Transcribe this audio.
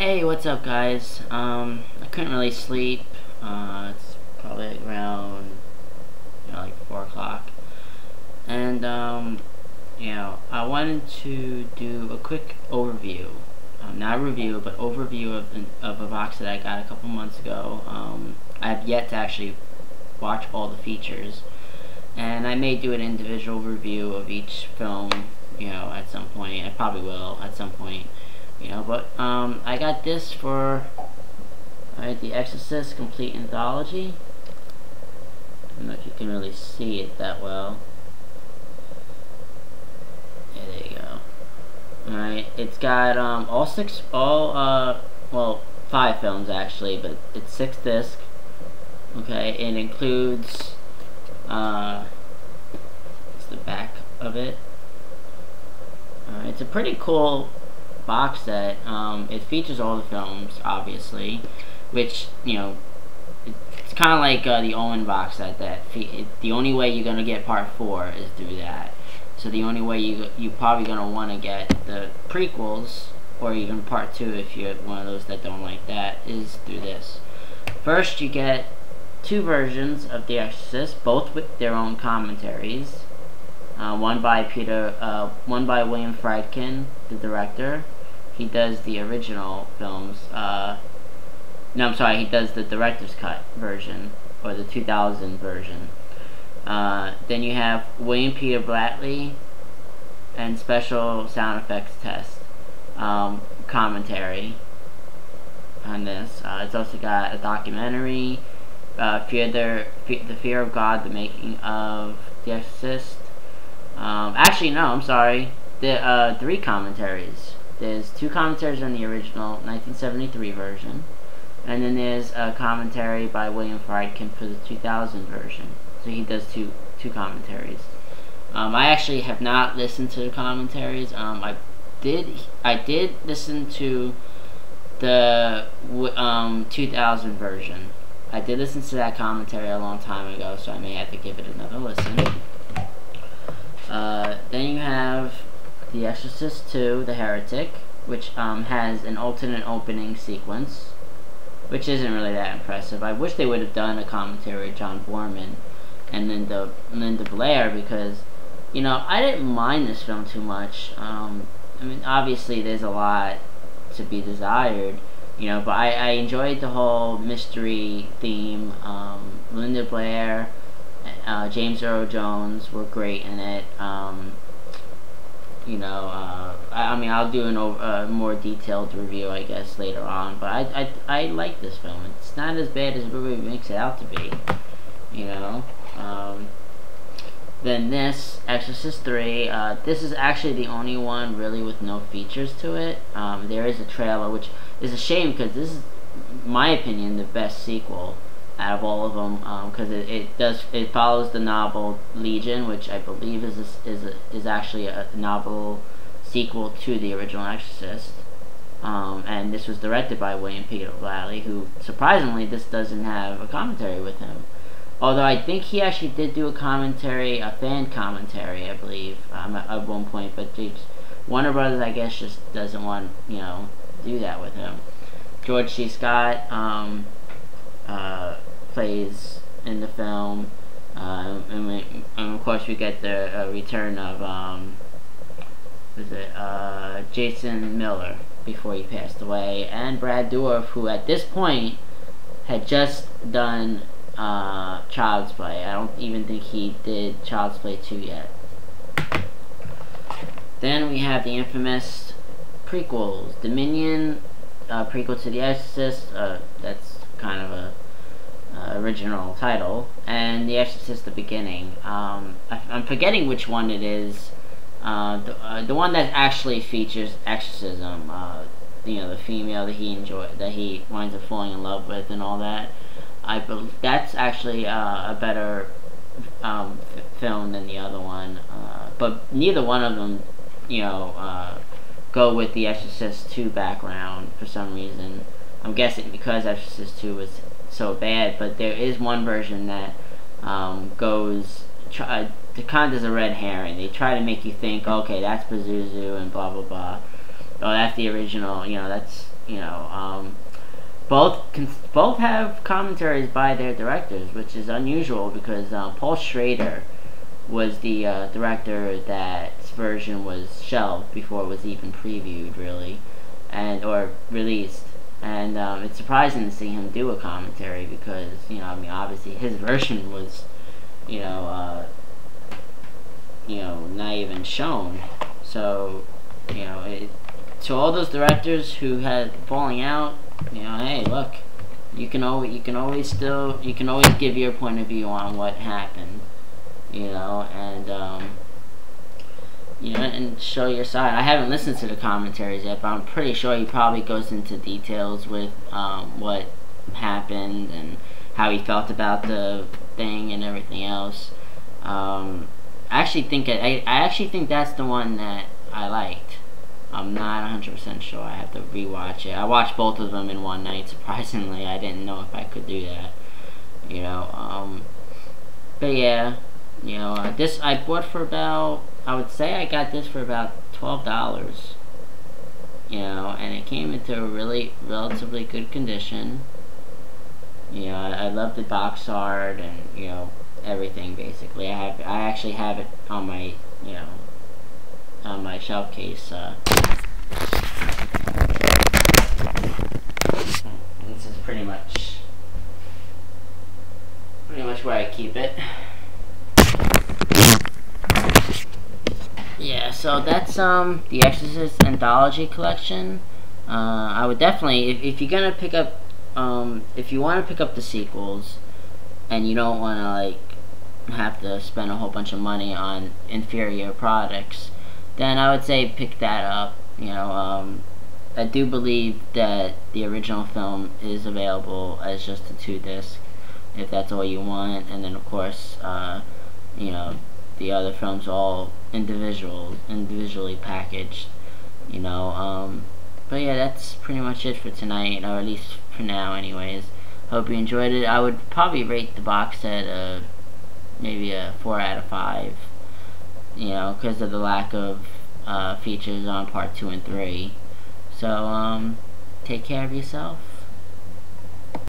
Hey, what's up, guys? I couldn't really sleep. It's probably like around, like 4 o'clock. And, I wanted to do a quick overview. Not a review, but overview of a box that I got a couple months ago. I have yet to actually watch all the features. And I may do an individual review of each film, at some point. I probably will at some point. But I got this for the Exorcist Complete Anthology. I don't know if you can really see it that well. Yeah, there you go. Alright, it's got well, 5 films actually, but it's 6 discs. Okay, it includes it's the back of it. Alright, it's a pretty cool box set. It features all the films, obviously, which, it's kind of like the Owen box set. The only way you're gonna get part 4 is through that. So the only way you're probably gonna want to get the prequels, or even part 2 if you're one of those that don't like that, is through this. First, you get 2 versions of The Exorcist, both with their own commentaries. One by William Friedkin, the director. He does the original films. No, I'm sorry. He does the director's cut version, or the 2000 version. Then you have William Peter Blatty and special sound effects test commentary on this. It's also got a documentary, The Fear of God, the making of The Exorcist. Actually, no, I'm sorry. 3 commentaries. There's 2 commentaries on the original 1973 version, and then there's a commentary by William Friedkin for the 2000 version. So he does two commentaries. I actually have not listened to the commentaries. I did listen to the 2000 version. I did listen to that commentary a long time ago, so I may have to give it another listen. Then you have The Exorcist II, The Heretic, which has an alternate opening sequence, which isn't really that impressive. I wish they would have done a commentary with John Borman and Linda Blair, because, I didn't mind this film too much. I mean, obviously there's a lot to be desired, but I enjoyed the whole mystery theme. Linda Blair, James Earl Jones were great in it. I mean, I'll do a more detailed review, I guess, later on. But I like this film. It's not as bad as everybody makes it out to be. Then this, Exorcist III. This is actually the only one really with no features to it. There is a trailer, which is a shame because this is, in my opinion, the best sequel out of all of them, because it follows the novel Legion, which I believe is actually a novel sequel to the original Exorcist, and this was directed by William Peter Blatty, who, surprisingly, this doesn't have a commentary with him. Although I think he actually did do a fan commentary, I believe, at one point, but Warner Brothers, I guess, just doesn't want do that with him. George C. Scott plays in the film, and of course we get the return of Jason Miller before he passed away, and Brad Dourif, who at this point had just done Child's Play. I don't even think he did Child's Play 2 yet. Then we have the infamous Prequels. Dominion, prequel to The Exorcist, that's kind of a original title, and The Exorcist: The Beginning. I'm forgetting which one it is. The one that actually features exorcism. The female that he winds up falling in love with, and all that. I believe that's actually a better film than the other one. But neither one of them, go with the Exorcist II background for some reason. I'm guessing because Exorcist II was so bad, but there is one version that kind of does a red herring. They try to make you think, okay, that's Pazuzu and blah blah blah. Oh, that's the original. You know, that's both have commentaries by their directors, which is unusual because Paul Schrader was the director that's version was shelved before it was even previewed, really, and or released. And it's surprising to see him do a commentary because I mean, obviously his version was not even shown. So to all those directors who had falling out, hey, look, you can always give your point of view on what happened, and show your side. I haven't listened to the commentaries yet, but I'm pretty sure he probably goes into details with what happened and how he felt about the thing and everything else. I actually think that's the one that I liked. I'm not 100% sure. I have to rewatch it. I watched both of them in one night. Surprisingly, I didn't know if I could do that. But yeah, this I bought for about. I would say I got this for about $12. And it came into a really relatively good condition. I love the box art and everything basically. I actually have it on my on my shelf case. This is pretty much where I keep it. Yeah, so that's the Exorcist Anthology collection. I would definitely, if you're gonna pick up, if you want to pick up the sequels, and you don't want to have to spend a whole bunch of money on inferior products, then I would say pick that up. I do believe that the original film is available as just a 2-disc, if that's all you want, and then of course, the other films all individually packaged. But yeah, that's pretty much it for tonight, or at least for now, anyways. Hope you enjoyed it. I would probably rate the box set maybe a 4 out of 5. Because of the lack of features on part 2 and 3. So take care of yourself.